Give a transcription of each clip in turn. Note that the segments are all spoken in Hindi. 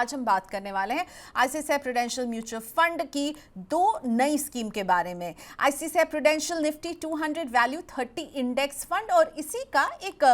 आज हम बात करने वाले हैं आईसीआईसीआई प्रूडेंशियल म्यूचुअल फंड की दो नई स्कीम के बारे में। ICICI prudential Nifty 200 value 30 index fund और इसी का एक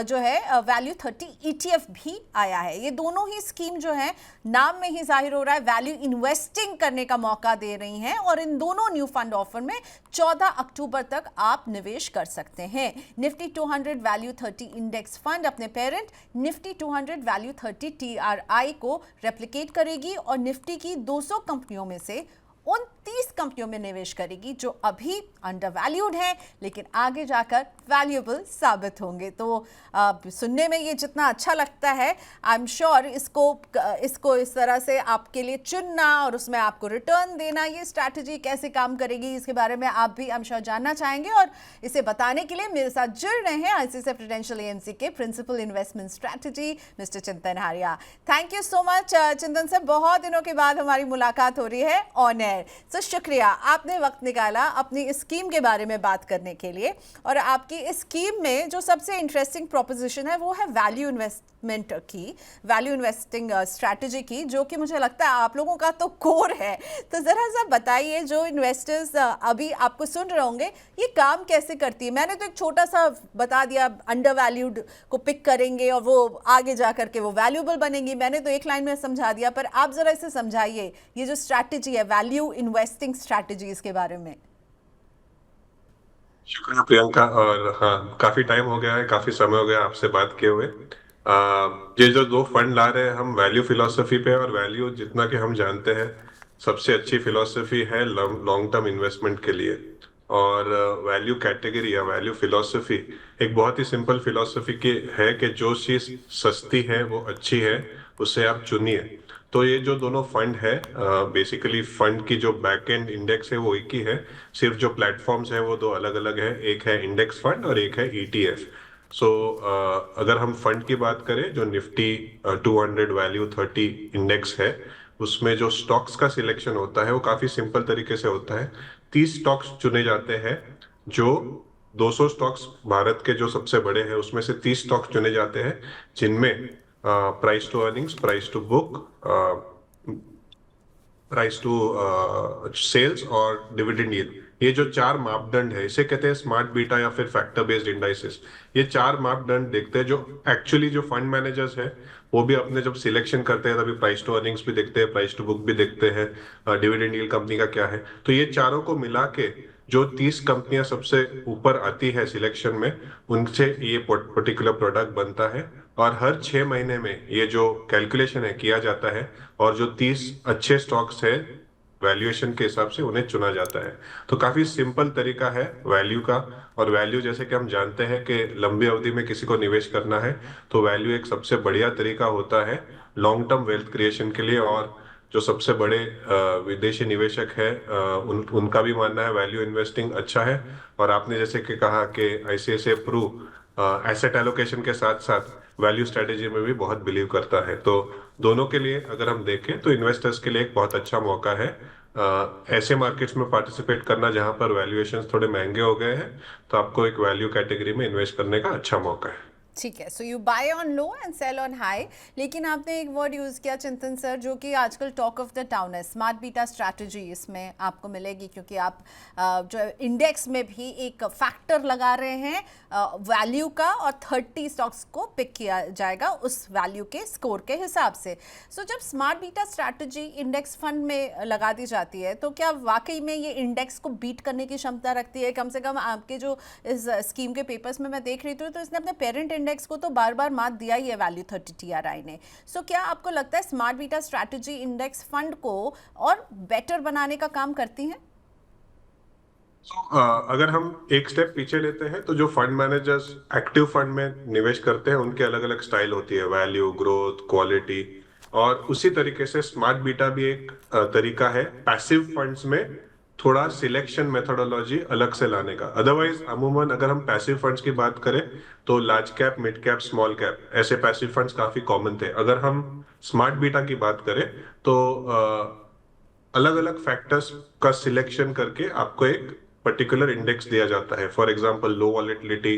जो है वैल्यू 30 ईटीएफ भी आया है। ये दोनों ही स्कीम जो है नाम में ही जाहिर हो रहा है वैल्यू इन्वेस्टिंग करने का मौका दे रही हैं और इन दोनों न्यू फंड ऑफर में 14 अक्टूबर तक आप निवेश कर सकते हैं। निफ्टी 200 वैल्यू 30 इंडेक्स फंड अपने पेरेंट निफ्टी 200 वैल्यू 30 टीआरआई को रेप्लिकेट करेगी और निफ्टी की 200 कंपनियों में से उन 30 कंपनियों में निवेश करेगी जो अभी अंडर वैल्यूड हैं लेकिन आगे जाकर वैल्यूएबल साबित होंगे। तो सुनने में ये जितना अच्छा लगता है, आई एम श्योर इसको इस तरह से आपके लिए चुनना और उसमें आपको रिटर्न देना, ये स्ट्रैटेजी कैसे काम करेगी इसके बारे में आप भी आई एम श्योर जानना चाहेंगे। और इसे बताने के लिए मेरे साथ जुड़ रहे हैं आईसीआईसीआई प्रूडेंशियल एएमसी के प्रिंसिपल इन्वेस्टमेंट स्ट्रैटेजी मिस्टर चिंतन हारिया। थैंक यू सो मच चिंतन सर, बहुत दिनों के बाद हमारी मुलाकात हो रही है ऑन एयर। तो शुक्रिया, आपने वक्त निकाला अपनी इस स्कीम के बारे में बात करने के लिए। और आपकी इस स्कीम में जो सबसे इंटरेस्टिंग प्रोपोजिशन है वो है वैल्यू इन्वेस्टमेंट की, वैल्यू इन्वेस्टिंग स्ट्रैटेजी की, जो कि मुझे लगता है आप लोगों का तो कोर है। तो ज़रा सा बताइए, जो इन्वेस्टर्स अभी आपको सुन रहे होंगे, ये काम कैसे करती है। मैंने तो एक छोटा सा बता दिया, अंडर वैल्यूड को पिक करेंगे और वो आगे जा करके वो वैल्यूएबल बनेंगी, मैंने तो एक लाइन में समझा दिया, पर आप ज़रा इसे समझाइए, ये जो स्ट्रैटेजी है वैल्यू इन्वेस्टिंग स्ट्रैटेजी, इसके बारे में। शुक्रिया प्रियंका। और हाँ, काफी टाइम हो गया है, काफी समय हो गया आपसे बात किए हुए। ये जो दो फंड ला रहे हैं हम वैल्यू फिलॉसफी पे, और वैल्यू जितना कि हम जानते हैं सबसे अच्छी फिलॉसफी है लॉन्ग टर्म इन्वेस्टमेंट के लिए। और वैल्यू कैटेगरी या वैल्यू फिलॉसफी एक बहुत ही सिंपल फिलॉसफी की है कि जो चीज सस्ती है वो अच्छी है, उसे आप चुनिए। तो ये जो दोनों फंड है, बेसिकली फंड की जो बैक एंड इंडेक्स है वो एक ही है, सिर्फ जो प्लेटफॉर्म्स है वो दो अलग अलग है। एक है इंडेक्स फंड और एक है ईटीएफ। सो अगर हम फंड की बात करें, जो निफ्टी 200 वैल्यू 30 इंडेक्स है, उसमें जो स्टॉक्स का सिलेक्शन होता है वो काफी सिंपल तरीके से होता है। 30 स्टॉक्स चुने जाते हैं। जो 200 स्टॉक्स भारत के जो सबसे बड़े हैं उसमें से 30 स्टॉक्स चुने जाते हैं, जिनमें price to earnings, price to book, price to sales और डिविडेंड यील्ड, ये जो चार मापदंड है इसे कहते हैं स्मार्ट बीटा या फिर फैक्टर बेस्ड इंडाइसेस। ये चार मापदंड देखते हैं जो एक्चुअली जो फंड मैनेजर्स है वो भी अपने जब सिलेक्शन करते हैं तभी प्राइस टू अर्निंग्स भी देखते हैं, प्राइस टू बुक भी देखते हैं, डिविडेंड यील्ड कंपनी का क्या है। तो ये चारों को मिला के जो 30 कंपनियां सबसे ऊपर आती है सिलेक्शन में, उनसे ये पर्टिकुलर प्रोडक्ट बनता है। और हर 6 महीने में ये जो कैलकुलेशन है किया जाता है, और जो 30 अच्छे स्टॉक्स है वैल्यूएशन के हिसाब से उन्हें चुना जाता है। तो काफी सिंपल तरीका है वैल्यू का। और वैल्यू जैसे कि हम जानते हैं कि लंबी अवधि में किसी को निवेश करना है तो वैल्यू एक सबसे बढ़िया तरीका होता है लॉन्ग टर्म वेल्थ क्रिएशन के लिए। और जो सबसे बड़े विदेशी निवेशक है, उनका भी मानना है वैल्यू इन्वेस्टिंग अच्छा है। और आपने जैसे कि कहा कि आईसीआईसीआई प्रू एसेट एलोकेशन के साथ साथ वैल्यू स्ट्रेटेजी में भी बहुत बिलीव करता है। तो दोनों के लिए अगर हम देखें तो इन्वेस्टर्स के लिए एक बहुत अच्छा मौका है ऐसे मार्केट्स में पार्टिसिपेट करना जहां पर वैल्यूएशंस थोड़े महंगे हो गए हैं। तो आपको एक वैल्यू कैटेगरी में इन्वेस्ट करने का अच्छा मौका है। ठीक है, so you buy on low and sell on high. लेकिन आपने एक वर्ड यूज़ किया चिंतन सर, जो कि आजकल टॉक ऑफ द टाउन है, स्मार्ट बीटा स्ट्रैटेजी इसमें आपको मिलेगी, क्योंकि आप जो इंडेक्स में भी एक फैक्टर लगा रहे हैं वैल्यू का, और 30 स्टॉक्स को पिक किया जाएगा उस वैल्यू के स्कोर के हिसाब से। सो जब smart beta strategy index fund में लगा दी जाती है तो क्या वाकई में ये इंडेक्स को बीट करने की क्षमता रखती है? कम से कम आपके जो इस स्कीम के पेपर्स में मैं देख रही थी तो इसने अपने पेरेंट इंडेक्स को तो बार बार मात दिया ही है वैल्यू 30 टीआरआई ने। सो क्या आपको लगता है smart beta strategy index fund को और बेटर बनाने का काम करती हैं? अगर हम एक स्टेप पीछे लेते हैं तो जो फंड मैनेजर्स एक्टिव फंड में निवेश करते हैं उनके अलग अलग स्टाइल होती है, वैल्यू, ग्रोथ, क्वालिटी। और उसी तरीके से स्मार्ट बीटा भी एक तरीका है पैसिव फंड्स में थोड़ा सिलेक्शन मेथोडोलॉजी अलग से लाने का। अदरवाइज अमूमन अगर हम पैसिव फंड्स की बात करें तो large cap, mid cap, small cap ऐसे पैसिव फंड्स काफी कॉमन थे। अगर हम स्मार्ट बीटा की बात करें तो अलग अलग फैक्टर्स का सिलेक्शन करके आपको एक पर्टिकुलर इंडेक्स दिया जाता है। For example low volatility,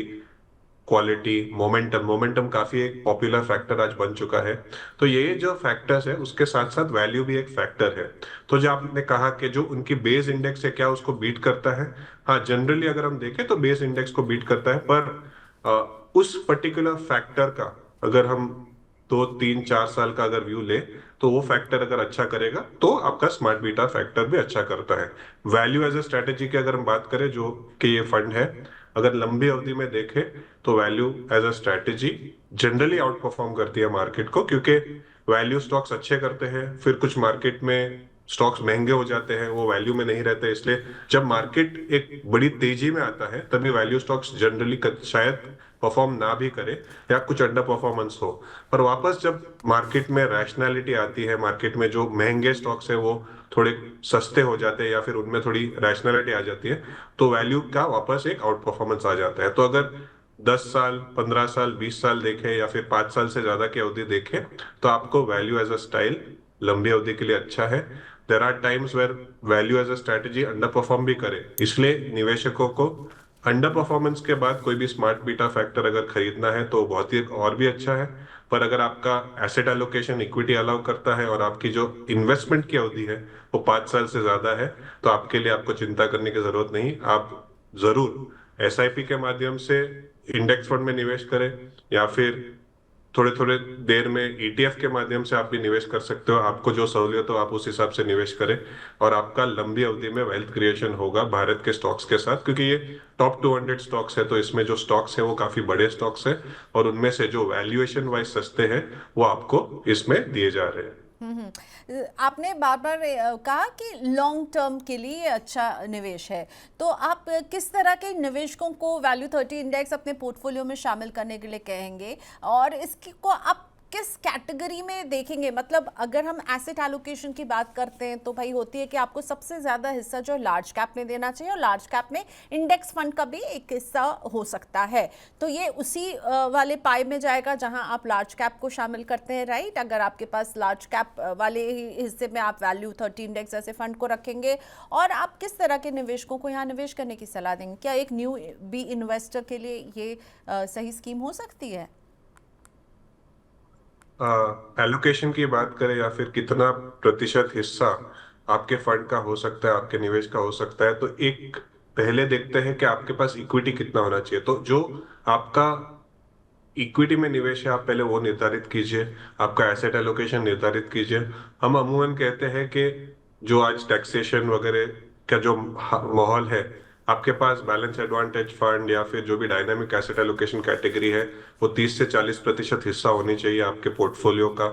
quality, momentum momentum काफी एक पॉपुलर फैक्टर आज बन चुका है। तो ये जो फैक्टर्स है उसके साथ साथ वैल्यू भी एक फैक्टर है। तो जो आपने कहा कि जो उनकी बेस इंडेक्स है क्या उसको बीट करता है, हाँ जनरली अगर हम देखें तो बेस इंडेक्स को बीट करता है, पर उस पर्टिकुलर फैक्टर का अगर हम 2 3 4 साल का अगर व्यू ले तो वो फैक्टर अगर अच्छा करेगा तो आपका स्मार्ट बीटा फैक्टर भी अच्छा करता है। वैल्यू एज अ स्ट्रेटेजी की अगर हम बात करें जो कि ये फंड है, अगर लंबी अवधि में देखें तो value as a strategy generally outperform करती है मार्केट को, क्योंकि वैल्यू स्टॉक्स अच्छे करते हैं, फिर कुछ मार्केट में स्टॉक्स महंगे हो जाते हैं, वो वैल्यू में नहीं रहते, इसलिए जब मार्केट एक बड़ी तेजी में आता है तभी वैल्यू स्टॉक्स जनरली शायद परफॉर्म ना भी करे या कुछ अंडर परफॉर्मेंस हो। पर वापस जब मार्केट में रैशनैलिटी आती है, मार्केट में जो महंगे स्टॉक्स है वो थोड़े सस्ते हो जाते हैं या फिर उनमें थोड़ी रैशनैलिटी आ जाती है, तो वैल्यू का वापस एक आउट परफॉर्मेंस आ जाता है। तो अगर 10 साल 15 साल 20 साल देखें या फिर 5 साल से ज्यादा की अवधि देखें तो आपको वैल्यू एज अ स्टाइल लंबी अवधि के लिए अच्छा है। There are times where value as a strategy underperform भी करे, इसलिए निवेशकों को अंडर परफॉर्मेंस के बाद कोई भी स्मार्ट बीटा फैक्टर अगर खरीदना है तो बहुत ही और भी अच्छा है। पर अगर आपका एसेट एलोकेशन इक्विटी अलाउ करता है और आपकी जो इन्वेस्टमेंट की अवधि है वो 5 साल से ज्यादा है तो आपके लिए आपको चिंता करने की जरूरत नहीं। आप जरूर एसआईपी के माध्यम से इंडेक्स फंड में निवेश करें या फिर थोड़े थोड़े देर में ईटीएफ के माध्यम से आप भी निवेश कर सकते हो। आपको जो सहूलियत हो आप उस हिसाब से निवेश करें और आपका लंबी अवधि में वेल्थ क्रिएशन होगा भारत के स्टॉक्स के साथ, क्योंकि ये टॉप 200 स्टॉक्स है तो इसमें जो स्टॉक्स है वो काफी बड़े स्टॉक्स है और उनमें से जो वैल्यूएशन वाइज सस्ते हैं वो आपको इसमें दिए जा रहे हैं। आपने बार बार कहा कि लॉन्ग टर्म के लिए अच्छा निवेश है, तो आप किस तरह के निवेशकों को वैल्यू 30 इंडेक्स अपने पोर्टफोलियो में शामिल करने के लिए कहेंगे और इसकी को आप किस कैटेगरी में देखेंगे? मतलब अगर हम एसेट एलोकेशन की बात करते हैं तो भाई होती है कि आपको सबसे ज़्यादा हिस्सा जो लार्ज कैप में देना चाहिए और लार्ज कैप में इंडेक्स फंड का भी एक हिस्सा हो सकता है, तो ये उसी वाले पाई में जाएगा जहां आप लार्ज कैप को शामिल करते हैं, राइट? अगर आपके पास लार्ज कैप वाले हिस्से में आप वैल्यू 30 इंडेक्स ऐसे फंड को रखेंगे, और आप किस तरह के निवेशकों को यहाँ निवेश करने की सलाह देंगे? क्या एक न्यू बी इन्वेस्टर के लिए ये सही स्कीम हो सकती है? एलोकेशन की बात करें या फिर कितना प्रतिशत हिस्सा आपके फंड का हो सकता है, आपके निवेश का हो सकता है, तो एक पहले देखते हैं कि आपके पास इक्विटी कितना होना चाहिए। तो जो आपका इक्विटी में निवेश है आप पहले वो निर्धारित कीजिए, आपका एसेट एलोकेशन निर्धारित कीजिए। हम अमूमन कहते हैं कि जो आज टैक्सेशन वगैरह का जो माहौल है, आपके पास बैलेंस एडवांटेज फंड या फिर जो भी डायनामिक एसेट एलोकेशन कैटेगरी है वो 30 से 40% हिस्सा होनी चाहिए आपके पोर्टफोलियो का।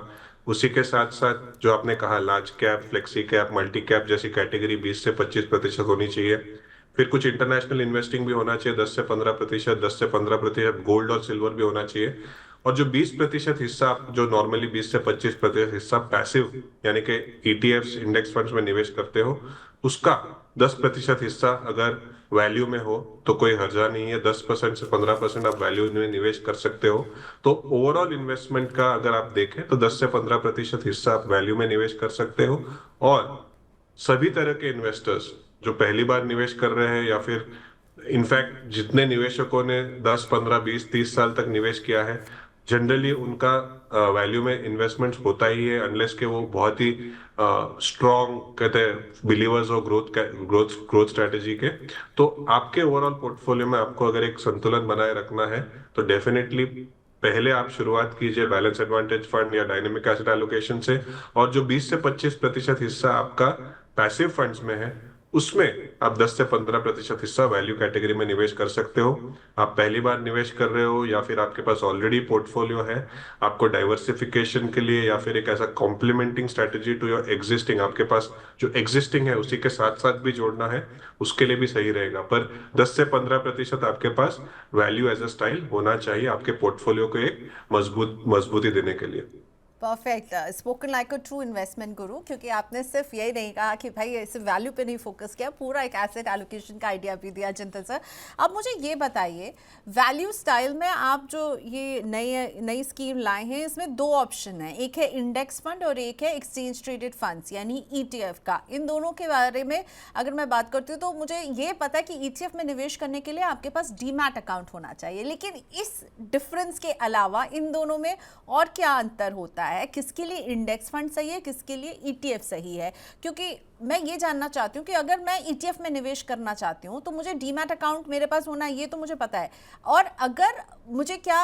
उसी के साथ साथ जो आपने कहा large cap, flexi cap, multi cap जैसी कैटेगरी 20 से 25% होनी चाहिए। फिर कुछ इंटरनेशनल इन्वेस्टिंग भी होना चाहिए 10 से 15%, 10 से 15% गोल्ड और सिल्वर भी होना चाहिए। और जो 20% हिस्सा जो नॉर्मली 20 से 25% हिस्सा पैसिव यानी कि ईटीएफ्स इंडेक्स फंड्स में निवेश करते हो, उसका 10% हिस्सा अगर वैल्यू में हो तो कोई हर्जा नहीं है। 10% से 15% आप वैल्यू में निवेश कर सकते हो। तो ओवरऑल इन्वेस्टमेंट का अगर आप देखें तो 10 से 15% हिस्सा आप वैल्यू में निवेश कर सकते हो। और सभी तरह के इन्वेस्टर्स जो पहली बार निवेश कर रहे हैं या फिर इनफैक्ट जितने निवेशकों ने 10 15 20 30 साल तक निवेश किया है, जनरली उनका वैल्यू में इन्वेस्टमेंट होता ही है, अनलेस के वो बहुत ही स्ट्रॉन्ग कहते हैं बिलीवर्स हो ग्रोथ स्ट्रेटेजी के। तो आपके ओवरऑल पोर्टफोलियो में आपको अगर एक संतुलन बनाए रखना है तो डेफिनेटली पहले आप शुरुआत कीजिए बैलेंस एडवांटेज फंड या डायनेमिक एसेट एलोकेशन से, और जो 20 से 25% हिस्सा आपका पैसिव फंड्स में है उसमें आप 10 से 15% हिस्सा वैल्यू कैटेगरी में निवेश कर सकते हो। आप पहली बार निवेश कर रहे हो या फिर आपके पास ऑलरेडी पोर्टफोलियो है, आपको डाइवर्सिफिकेशन के लिए या फिर एक ऐसा complementing strategy to your existing, आपके पास जो एग्जिस्टिंग है उसी के साथ साथ भी जोड़ना है, उसके लिए भी सही रहेगा। पर 10 से 15% आपके पास वैल्यू एज अ स्टाइल होना चाहिए आपके पोर्टफोलियो को एक मजबूती देने के लिए। Perfect, spoken like a true investment गुरु, क्योंकि आपने सिर्फ यही नहीं कहा कि भाई सिर्फ वैल्यू पे नहीं फोकस किया, पूरा एक एसेट एलोकेशन का आइडिया भी दिया चिंतन सर। अब मुझे ये बताइए, वैल्यू स्टाइल में आप जो ये नई नई स्कीम लाए हैं, इसमें दो ऑप्शन है, एक है इंडेक्स फंड और एक है एक्सचेंज ट्रेडेड फंड्स यानी ईटीएफ का। इन दोनों के बारे में अगर मैं बात करती हूँ तो मुझे ये पता है कि ईटीएफ में निवेश करने के लिए आपके पास डीमैट अकाउंट होना चाहिए, लेकिन इस डिफरेंस के अलावा इन दोनों में और क्या अंतर होता है? किसके लिए इंडेक्स फंड सही है, किसके लिए ईटीएफ सही है? क्योंकि मैं ये जानना चाहती हूँ कि अगर मैं ईटीएफ में निवेश करना चाहती हूँ तो मुझे डीमैट अकाउंट मेरे पास होना है, ये तो मुझे पता है। और अगर मुझे क्या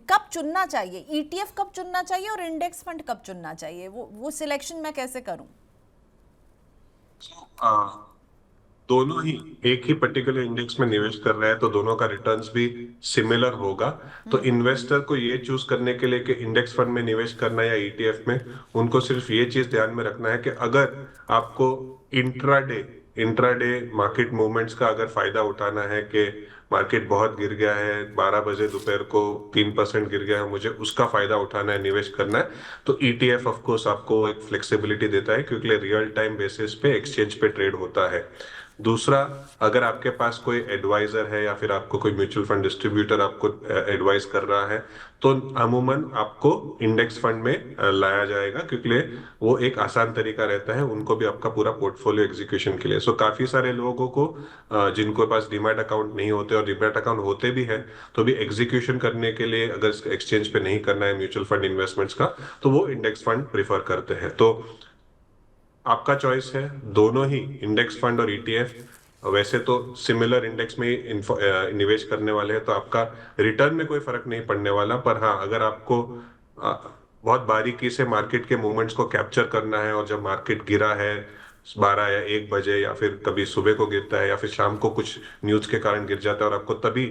कब चुनना चाहिए, ईटीएफ कब चुनना चाहिए और इंडेक्स फंड कब चुनना चाहिए, वो सिलेक्शन मैं कैसे करूँ? दोनों ही एक ही पर्टिकुलर इंडेक्स में निवेश कर रहे हैं तो दोनों का रिटर्न्स भी सिमिलर होगा। तो इन्वेस्टर को ये चूज करने के लिए कि इंडेक्स फंड में निवेश करना है या ईटीएफ में, उनको सिर्फ ये चीज ध्यान में रखना है कि अगर आपको इंट्राडे इंट्राडे मार्केट मूवमेंट्स का अगर फायदा उठाना है कि मार्केट बहुत गिर गया है, 12 बजे दोपहर को 3% गिर गया है, मुझे उसका फायदा उठाना है, निवेश करना है, तो ईटीएफ ऑफ कोर्स आपको एक फ्लेक्सिबिलिटी देता है क्योंकि रियल टाइम बेसिस पे एक्सचेंज पे ट्रेड होता है। दूसरा, अगर आपके पास कोई एडवाइजर है या फिर आपको कोई म्यूचुअल फंड डिस्ट्रीब्यूटर आपको एडवाइस कर रहा है तो अमूमन आपको इंडेक्स फंड में लाया जाएगा क्योंकि वो एक आसान तरीका रहता है उनको भी आपका पूरा पोर्टफोलियो एग्जीक्यूशन के लिए। सो काफी सारे लोगों को जिनको पास डीमैट अकाउंट नहीं होते और डीमैट अकाउंट होते भी है तो भी एग्जीक्यूशन करने के लिए अगर एक्सचेंज पे नहीं करना है म्यूचुअल फंड इन्वेस्टमेंट्स का तो वो इंडेक्स फंड प्रिफर करते हैं। तो आपका चॉइस है, दोनों ही इंडेक्स फंड और ईटीएफ वैसे तो सिमिलर इंडेक्स में निवेश करने वाले हैं तो आपका रिटर्न में कोई फर्क नहीं पड़ने वाला। पर हाँ, अगर आपको बहुत बारीकी से मार्केट के मूवमेंट्स को कैप्चर करना है और जब मार्केट गिरा है 12 या 1 बजे या फिर कभी सुबह को गिरता है या फिर शाम को कुछ न्यूज के कारण गिर जाता है और आपको तभी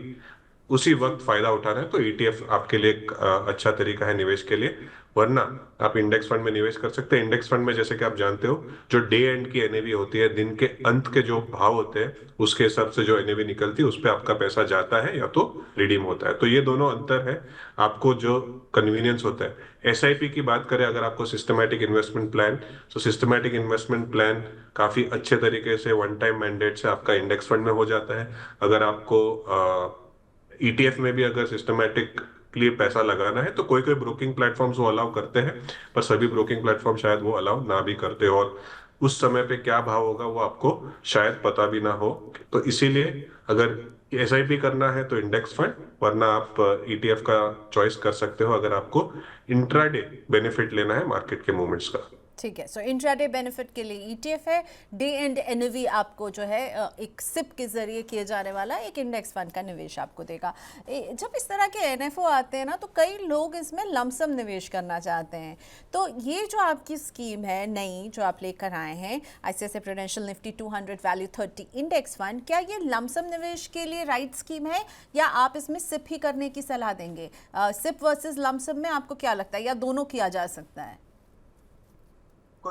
उसी वक्त फायदा उठाना है तो ईटीएफ आपके लिए एक अच्छा तरीका है निवेश के लिए। वरना आप इंडेक्स फंड में निवेश कर सकते हैं। इंडेक्स फंड में जैसे कि आप जानते हो जो डे एंड की एनएवी होती है, दिन के अंत के जो भाव होते हैं उसके हिसाब से जो एनएवी निकलती है उस पर आपका पैसा जाता है या तो रिडीम होता है। तो ये दोनों अंतर है, आपको जो कन्वीनियंस होता है। एसआईपी की बात करें, अगर आपको सिस्टमैटिक इन्वेस्टमेंट प्लान, तो सिस्टमैटिक इन्वेस्टमेंट प्लान काफी अच्छे तरीके से वन टाइम मैंडेट से आपका इंडेक्स फंड में हो जाता है। अगर आपको ईटीएफ में भी अगर सिस्टमैटिक के लिए पैसा लगाना है तो कोई कोई ब्रोकिंग प्लेटफॉर्म्स वो अलाउ करते हैं, पर सभी ब्रोकिंग प्लेटफॉर्म शायद वो अलाउ ना भी करते हो और उस समय पे क्या भाव होगा वो आपको शायद पता भी ना हो। तो इसीलिए अगर एसआईपी करना है तो इंडेक्स फंड, वरना आप ईटीएफ का चॉइस कर सकते हो अगर आपको इंट्राडे बेनिफिट लेना है मार्केट के मूवमेंट्स का। ठीक है, सो इंट्राडे बेनिफिट के लिए ईटीएफ है, डे एंड एनएवी आपको जो है एक सिप के जरिए किए जाने वाला एक इंडेक्स फंड का निवेश आपको देगा। जब इस तरह के एनएफओ आते हैं ना तो कई लोग इसमें लमसम निवेश करना चाहते हैं, तो ये जो आपकी स्कीम है नई जो आप लेकर आए हैं ICICI prudential Nifty 200 value 30 index fund, क्या ये लमसम निवेश के लिए राइट स्कीम है या आप इसमें सिप ही करने की सलाह देंगे? सिप वर्सेस लमसम में आपको क्या लगता है, या दोनों किया जा सकता है?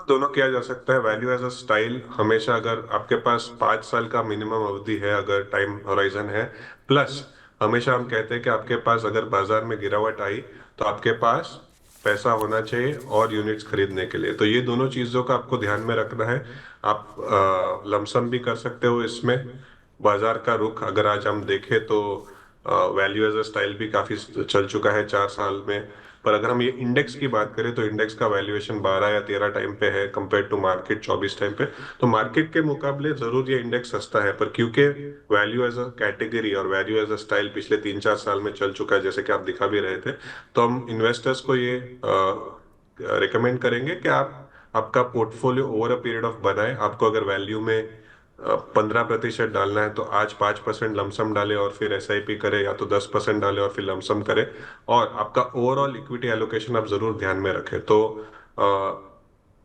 दोनों किया जा सकता है। वैल्यू एज अ स्टाइल हमेशा, अगर आपके पास 5 साल का मिनिमम अवधि है, अगर टाइम होराइजन है, प्लस हमेशा हम कहते हैं कि आपके पास अगर बाजार में गिरावट आई तो आपके पास पैसा होना चाहिए और यूनिट्स खरीदने के लिए, तो ये दोनों चीजों का आपको ध्यान में रखना है। आप लमसम भी कर सकते हो इसमें। बाजार का रुख अगर आज हम देखें तो वैल्यू एज अ स्टाइल भी काफी चल चुका है 4 साल में, पर अगर हम ये इंडेक्स की बात करें तो इंडेक्स का वैल्यूएशन 12 या 13 टाइम पे है कंपेयर टू मार्केट 24 टाइम पे। तो मार्केट के मुकाबले जरूर ये इंडेक्स सस्ता है, पर क्योंकि वैल्यू एज अ कैटेगरी और वैल्यू एज अ स्टाइल पिछले 3-4 साल में चल चुका है जैसे कि आप दिखा भी रहे थे, तो हम इन्वेस्टर्स को ये रिकमेंड करेंगे कि आप आपका portfolio over a period of बनाए। आपको अगर वैल्यू में 15% डालना है तो आज 5% लमसम डाले और फिर एसआईपी करे, या तो 10% डाले और फिर लमसम करे, और आपका ओवरऑल इक्विटी एलोकेशन आप जरूर ध्यान में रखें। तो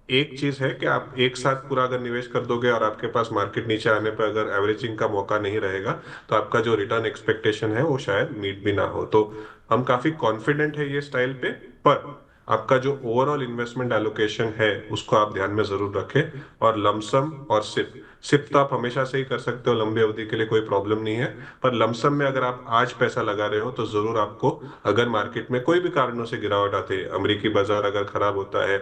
एक चीज है कि आप एक साथ पूरा अगर निवेश कर दोगे और आपके पास मार्केट नीचे आने पर अगर एवरेजिंग का मौका नहीं रहेगा तो आपका जो रिटर्न एक्सपेक्टेशन है वो शायद मीट भी ना हो। तो हम काफी कॉन्फिडेंट है ये स्टाइल पे, पर आपका जो ओवरऑल इन्वेस्टमेंट एलोकेशन है उसको आप ध्यान में जरूर रखें। और लमसम और सिप सिप तो आप हमेशा से ही कर सकते हो, लंबी अवधि के लिए कोई प्रॉब्लम नहीं है। पर लमसम में अगर आप आज पैसा लगा रहे हो तो जरूर आपको, अगर मार्केट में कोई भी कारणों से गिरावट आती है, अमेरिकी बाजार अगर खराब होता है,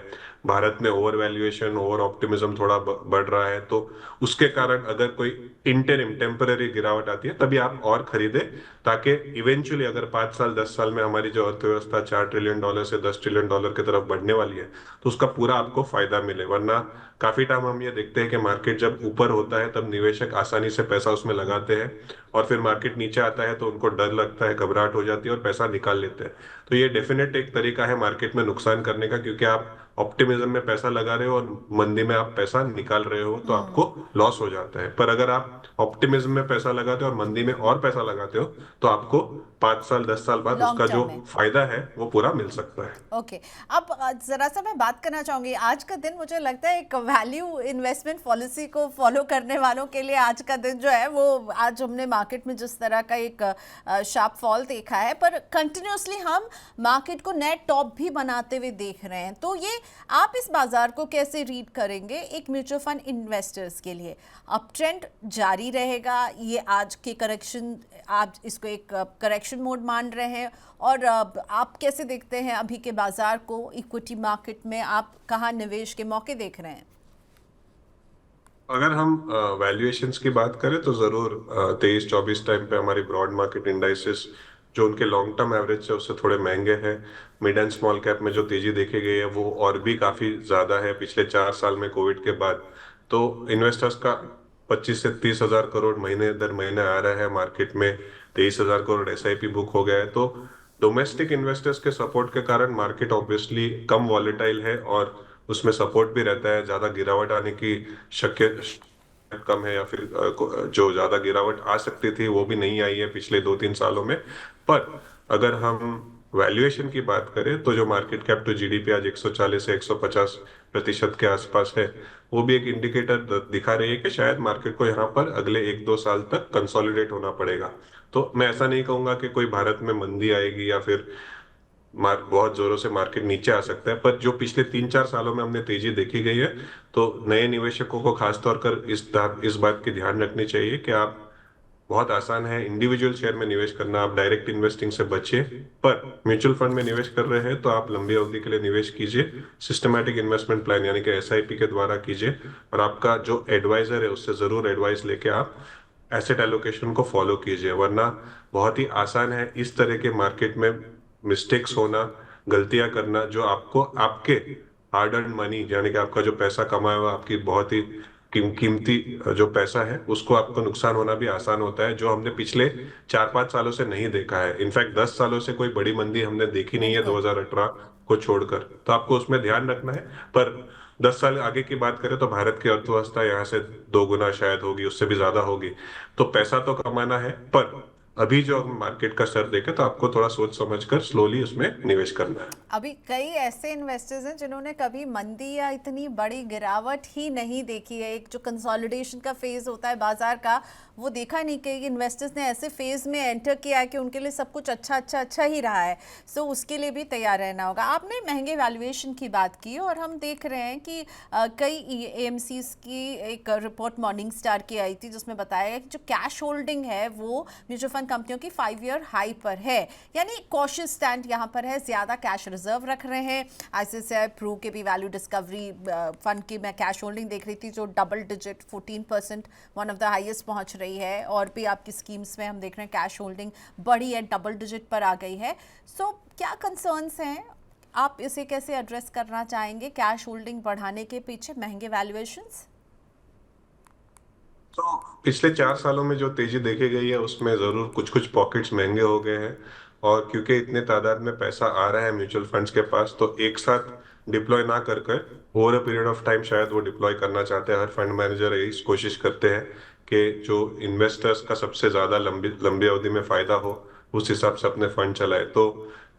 भारत में ओवर वैल्यूएशन, ओवर ऑप्टिमिज्म थोड़ा बढ़ रहा है, तो उसके कारण अगर कोई इंटरिम टेम्पररी गिरावट आती है तभी आप और खरीदे, ताकि इवेंचुअली अगर 5 साल 10 साल में हमारी जो अर्थव्यवस्था $4 ट्रिलियन से $10 ट्रिलियन की तरफ बढ़ने वाली है, तो उसका पूरा आपको फायदा मिले। वरना काफी टाइम हम ये देखते हैं कि मार्केट जब ऊपर होता है तब निवेशक आसानी से पैसा उसमें लगाते हैं, और फिर मार्केट नीचे आता है तो उनको डर लगता है, घबराहट हो जाती है और पैसा निकाल लेते हैं। तो ये डेफिनेट एक तरीका है मार्केट में नुकसान करने का, क्योंकि आप ऑप्टिमिज्म में पैसा लगा रहे हो और मंदी में आप पैसा निकाल रहे हो, तो आपको लॉस हो जाता है। पर अगर आप ऑप्टिमिज्म में पैसा लगाते हो और मंदी में और पैसा लगाते हो, तो आपको 5 साल 10 साल बाद लॉन्ग उसका टर्म जो में। फायदा है वो पूरा मिल सकता है। ओके। अब जरा सा मैं बात करना चाहूंगी, आज का दिन मुझे लगता है एक वैल्यू इन्वेस्टमेंट पॉलिसी को फॉलो करने वालों के लिए आज का दिन जो है वो, आज हमने मार्केट में जिस तरह का एक शार्प फॉल देखा है, पर कंटिन्यूसली हम मार्केट को नेट टॉप भी बनाते हुए देख रहे हैं। तो ये आप इस बाजार को कैसे रीड करेंगे एक म्यूचुअल फंड इन्वेस्टर्स के लिए? अप ट्रेंड जारी रहेगा, ये आज के करेक्शन, आप इसको एक करेक्शन मोड मान रहे हैं, और आप कैसे देखते हैं अभी के बाजार को, इक्विटी मार्केट में आप कहाँ निवेश के मौके देख रहे हैं? अगर हम वैल्यूएशंस की बात करें तो जरूर 23-24 टाइम पे हमारी ब्रॉड मार्केट इंडाइसेस जो उनके लॉन्ग टर्म एवरेज से उससे थोड़े महंगे हैं। मिड एंड स्मॉल कैप में जो तेजी देखी गई है वो और भी काफी ज्यादा है पिछले 4 साल में कोविड के बाद। तो इन्वेस्टर्स का 25 से 30 हजार करोड़ महीने दर महीने आ रहा है मार्केट में, 23 हजार करोड़ एसआईपी बुक हो गया है। तो डोमेस्टिक इन्वेस्टर्स के सपोर्ट के कारण मार्केट ऑब्वियसली कम वॉलेटाइल है और उसमें सपोर्ट भी रहता है। ज्यादा गिरावट आने की शक्य कम है, या फिर जो ज्यादा गिरावट आ सकती थी वो भी नहीं आई है पिछले 2-3 सालों में। पर अगर हम वैल्यूएशन की बात करें तो जो मार्केट कैप टू जीडीपी आज 140 से 150% के आसपास है, वो भी एक इंडिकेटर दिखा रही है कि शायद मार्केट को यहाँ पर अगले 1-2 साल तक कंसोलिडेट होना पड़ेगा। तो मैं ऐसा नहीं कहूंगा कि कोई भारत में मंदी आएगी या फिर बहुत जोरों से मार्केट नीचे आ सकता है, पर जो पिछले 3-4 सालों में हमने तेजी देखी गई है, तो नए निवेशकों को खासतौर कर इस बात की ध्यान रखनी चाहिए कि आप, बहुत आसान है इंडिविजुअल शेयर में निवेश करना, आप डायरेक्ट इन्वेस्टिंग से बचिए। पर म्यूचुअल फंड में निवेश कर रहे हैं तो आप लंबी अवधि के लिए निवेश कीजिए, सिस्टमैटिक इन्वेस्टमेंट प्लान यानी कि एसआईपी के द्वारा कीजिए, और आपका जो एडवाइजर है उससे जरूर एडवाइस लेके आप एसेट एलोकेशन को फॉलो कीजिए। वरना बहुत ही आसान है इस तरह के मार्केट में मिस्टेक्स होना, गलतियां करना, जो आपको आपके हार्ड अर्न मनी यानी कि आपका जो पैसा कमाया हुआ, आपकी बहुत ही कीमती जो पैसा है, उसको आपको नुकसान होना भी आसान होता है, जो हमने पिछले 4-5 सालों से नहीं देखा है। इनफैक्ट 10 सालों से कोई बड़ी मंदी हमने देखी नहीं है बिल्कुल। 2018 को छोड़कर, तो आपको उसमें ध्यान रखना है। पर 10 साल आगे की बात करें तो भारत की अर्थव्यवस्था यहाँ से 2 गुना शायद होगी, उससे भी ज्यादा होगी। तो पैसा तो कमाना है, पर अभी जो हम मार्केट का स्तर देखें तो आपको थोड़ा सोच समझकर स्लोली उसमें निवेश करना है। अभी कई ऐसे इन्वेस्टर्स हैं जिन्होंने कभी मंदी या इतनी बड़ी गिरावट ही नहीं देखी है, एक जो कंसोलिडेशन का फेज होता है बाजार का, वो देखा नहीं। कई इन्वेस्टर्स ने ऐसे फेज में एंटर किया है कि उनके लिए सब कुछ अच्छा ही रहा है। सो उसके लिए भी तैयार रहना होगा। आपने महंगे वैल्यूएशन की बात की, और हम देख रहे हैं कि कई एएमसीज की एक रिपोर्ट मॉर्निंग स्टार की आई थी जिसमें बताया गया कि जो कैश होल्डिंग है वो म्यूचुअल फंड कंपनियों की 5 ईयर हाई पर है, यानी कॉशियस स्टैंड यहाँ पर है, ज्यादा कैश रिजर्व रख रहे हैं। आईसीआईसीआई प्रू के भी वैल्यू डिस्कवरी फंड की मैं कैश होल्डिंग देख रही थी जो double digit 14%, one of the highest पहुंच रही है। और भी आपकी स्कीम्स में हम देख रहे हैं कैश होल्डिंग बड़ी है, डबल डिजिट पर आ गई है। सो क्या कंसर्न्स हैं, आप इसे कैसे एड्रेस करना चाहेंगे, कैश होल्डिंग बढ़ाने के पीछे महंगे वैल्यूएशंस? तो पिछले 4 सालों में जो तेजी देखी गई है उसमें जरूर कुछ कुछ पॉकेट्स महंगे हो गए हैं, और क्योंकि इतने तादाद में पैसा आ रहा है म्यूचुअल फंड्स के पास, तो एक साथ डिप्लॉय ना कर कर over a period of time शायद वो डिप्लॉय करना चाहते हैं। हर फंड मैनेजर यही कोशिश करते हैं कि जो इन्वेस्टर्स का सबसे ज्यादा लंबी लंबी अवधि में फायदा हो, उस हिसाब से अपने फंड चलाए। तो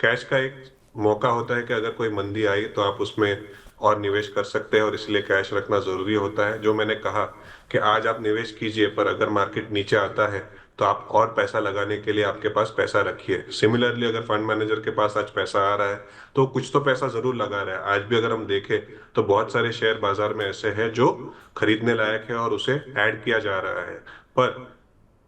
कैश का एक मौका होता है कि अगर कोई मंदी आई तो आप उसमें और निवेश कर सकते हैं, और इसलिए कैश रखना जरूरी होता है। जो मैंने कहा कि आज आप निवेश कीजिए, पर अगर मार्केट नीचे आता है तो आप और पैसा लगाने के लिए आपके पास पैसा रखिए। सिमिलरली अगर फंड मैनेजर के पास आज पैसा आ रहा है तो कुछ तो पैसा जरूर लगा रहा है। आज भी अगर हम देखें तो बहुत सारे शेयर बाजार में ऐसे हैं जो खरीदने लायक है और उसे ऐड किया जा रहा है। पर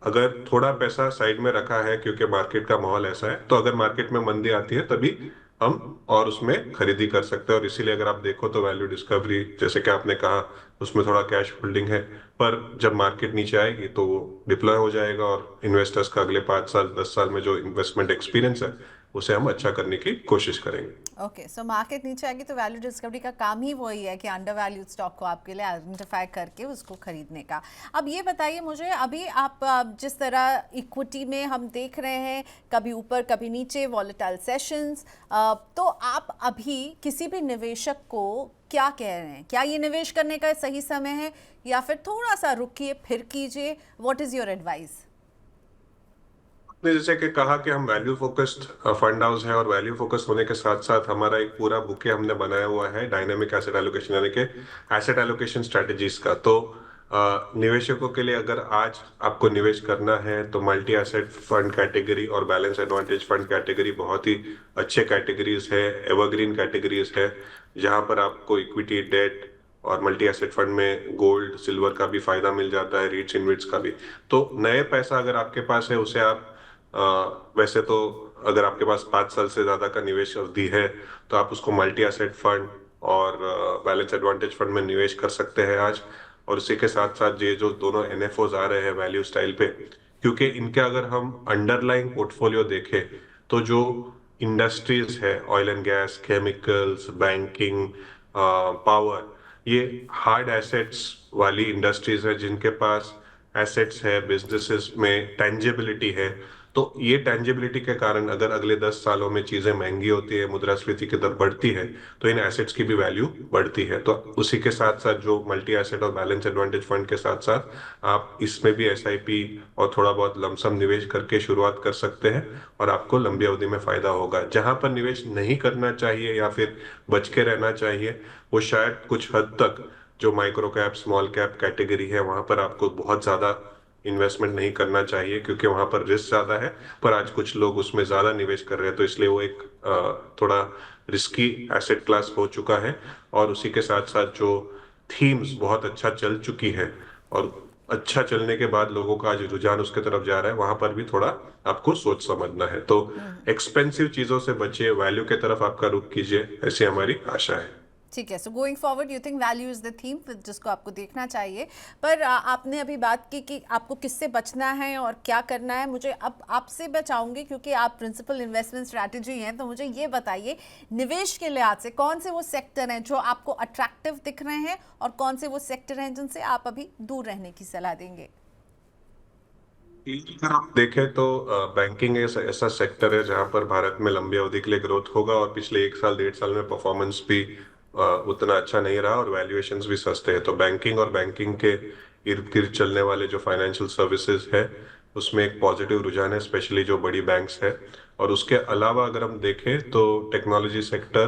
अगर थोड़ा पैसा साइड में रखा है क्योंकि मार्केट का माहौल ऐसा है, तो अगर मार्केट में मंदी आती है तभी हम और उसमें खरीदी कर सकते हैं। और इसीलिए अगर आप देखो तो वैल्यू डिस्कवरी जैसे कि आपने कहा उसमें थोड़ा कैश होल्डिंग है, पर जब मार्केट नीचे आएगी तो वो डिप्लॉय हो जाएगा और इन्वेस्टर्स का अगले 5 साल 10 साल में जो इन्वेस्टमेंट एक्सपीरियंस है उसे हम अच्छा करने की कोशिश करेंगे। ओके, सो मार्केट नीचे आएगी तो वैल्यू डिस्कवरी का काम ही वही है कि अंडर वैल्यूड स्टॉक को आपके लिए आइडेंटिफाई करके उसको खरीदने का। अब ये बताइए मुझे, अभी आप जिस तरह इक्विटी में हम देख रहे हैं कभी ऊपर कभी नीचे वॉलेटाइल सेशंस, तो आप अभी किसी भी निवेशक को क्या कह रहे हैं? क्या ये निवेश करने का सही समय है या फिर थोड़ा सा रुकिए फिर कीजिए? What is your advice? आपने जैसे कि कहा कि हम वैल्यू फोकस्ड फंड हाउस है और वैल्यू फोकस्ड होने के साथ साथ हमारा एक पूरा बुके हमने बनाया हुआ है डायनामिक एसेट एलोकेशन यानी कि एसेट एलोकेशन स्ट्रेटजीज का। तो निवेशकों के लिए अगर आज आपको निवेश करना है तो मल्टी एसेट फंड कैटेगरी और बैलेंस एडवांटेज फंड कैटेगरी बहुत ही अच्छे कैटेगरीज है, एवरग्रीन कैटेगरीज है, जहां पर आपको इक्विटी डेट और मल्टी एसेट फंड में गोल्ड सिल्वर का भी फायदा मिल जाता है, रीट्स इनविट्स का भी। तो नए पैसा अगर आपके पास है उसे आप वैसे तो अगर आपके पास 5 साल से ज्यादा का निवेश अवधि है तो आप उसको मल्टी एसेट फंड और बैलेंस एडवांटेज फंड में निवेश कर सकते हैं आज। और उसी के साथ साथ ये जो दोनों एनएफओज आ रहे हैं वैल्यू स्टाइल पे, क्योंकि इनके अगर हम अंडरलाइंग पोर्टफोलियो देखें तो जो इंडस्ट्रीज है oil and gas, chemicals, banking, power, ये हार्ड एसेट्स वाली इंडस्ट्रीज है जिनके पास एसेट्स है, बिजनेसेस में टेंजिबिलिटी है। तो ये टेंजिबिलिटी के कारण अगर अगले 10 सालों में चीजें महंगी होती है, मुद्रास्फीति की दर बढ़ती है, तो इन एसेट्स की भी वैल्यू बढ़ती है। तो उसी के साथ साथ जो मल्टी एसेट और बैलेंस एडवांटेज फंड के साथ साथ आप इसमें भी एसआईपी और थोड़ा बहुत लमसम निवेश करके शुरुआत कर सकते हैं और आपको लंबी अवधि में फायदा होगा। जहां पर निवेश नहीं करना चाहिए या फिर बच के रहना चाहिए वो शायद कुछ हद तक जो micro cap small cap category है वहां पर आपको बहुत ज्यादा इन्वेस्टमेंट नहीं करना चाहिए क्योंकि वहां पर रिस्क ज्यादा है। पर आज कुछ लोग उसमें ज्यादा निवेश कर रहे हैं तो इसलिए वो एक थोड़ा रिस्की एसेट क्लास हो चुका है। और उसी के साथ साथ जो थीम्स बहुत अच्छा चल चुकी है और अच्छा चलने के बाद लोगों का आज रुझान उसके तरफ जा रहा है, वहां पर भी थोड़ा आपको सोच समझना है। तो एक्सपेंसिव चीजों से बचिए, वैल्यू की तरफ आपका रुख कीजिए, ऐसी हमारी आशा है। ठीक है, so going forward you think value is the theme जिसको आपको देखना चाहिए। पर आपने अभी बात की कि आपको किससे बचना है और क्या करना है। मुझे अब आपसे बचाऊंगी क्योंकि आप प्रिंसिपल इन्वेस्टमेंट स्ट्रैटेजी हैं, तो मुझे ये बताइए निवेश के लिहाज से कौन से वो सेक्टर हैं जो आपको अट्रैक्टिव दिख रहे हैं और कौन से वो सेक्टर हैं जिनसे आप अभी दूर रहने की सलाह देंगे? अगर आप देखें तो बैंकिंग ऐसा सेक्टर है जहां पर भारत में लंबी अवधि के लिए ग्रोथ होगा और पिछले 1 साल 1.5 साल में परफॉर्मेंस भी उतना अच्छा नहीं रहा और वैल्यूएशंस भी सस्ते हैं। तो बैंकिंग और बैंकिंग के इर्द गिर्द चलने वाले जो फाइनेंशियल सर्विसेज है उसमें एक पॉजिटिव रुझान है, स्पेशली जो बड़ी बैंक्स है। और उसके अलावा अगर हम देखें तो टेक्नोलॉजी सेक्टर,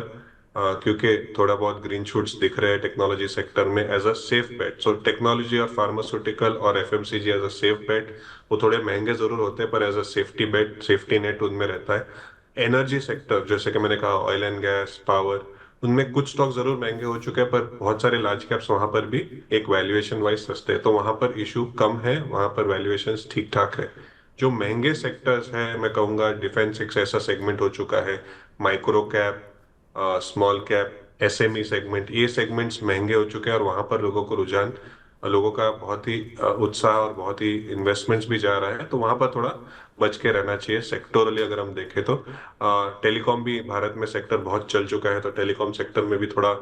क्योंकि थोड़ा बहुत ग्रीन शूट्स दिख रहे हैं टेक्नोलॉजी सेक्टर में as a safe bet. So technology और फार्मास्यूटिकल और FMCG as a safe bet, वो थोड़े महंगे जरूर होते हैं पर as a safety bet, safety net उनमें रहता है। एनर्जी सेक्टर जैसे कि मैंने कहा ऑयल एंड गैस, पावर, उनमें कुछ स्टॉक जरूर महंगे हो चुके हैं पर बहुत सारे लार्ज कैप्स वहां पर भी एक वैल्यूएशन वाइज सस्ते हैं, तो वहां पर इशू कम है, वहां पर वैल्यूएशन ठीक ठाक है। जो महंगे सेक्टर्स है मैं कहूंगा डिफेंस एक ऐसा सेगमेंट हो चुका है, micro cap, small cap, SME segment, ये सेगमेंट्स महंगे हो चुके हैं और वहां पर लोगों को रुझान, लोगों का बहुत ही उत्साह और बहुत ही इन्वेस्टमेंट्स भी जा रहा है, तो वहां पर थोड़ा बच के रहना चाहिए। सेक्टोरली अगर हम देखें तो टेलीकॉम भी भारत में सेक्टर बहुत चल चुका है, तो टेलीकॉम सेक्टर में भी थोड़ा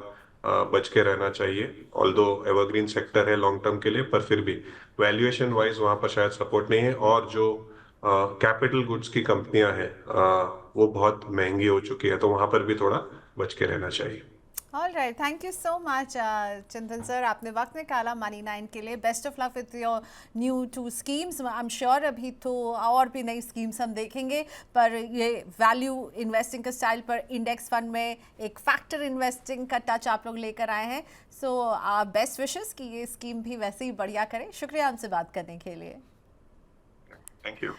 बच के रहना चाहिए। ऑल्दो एवरग्रीन सेक्टर है लॉन्ग टर्म के लिए, पर फिर भी वैल्यूएशन वाइज वहां पर शायद सपोर्ट नहीं है। और जो कैपिटल गुड्स की कंपनियां हैं वो बहुत महंगी हो चुकी है, तो वहां पर भी थोड़ा बच के रहना चाहिए। All right, thank you so much चिंतन सर, आपने वक्त निकाला मनी 9 के लिए। Best of luck with your new 2 schemes. I am sure अभी तो और भी नई स्कीम्स हम देखेंगे, पर ये वैल्यू इन्वेस्टिंग का स्टाइल पर इंडेक्स फंड में एक फैक्टर इन्वेस्टिंग का टच आप लोग लेकर आए हैं। सो बेस्ट विशेस कि ये स्कीम भी वैसे ही बढ़िया करें। शुक्रिया हमसे बात करने के लिए। Thank you.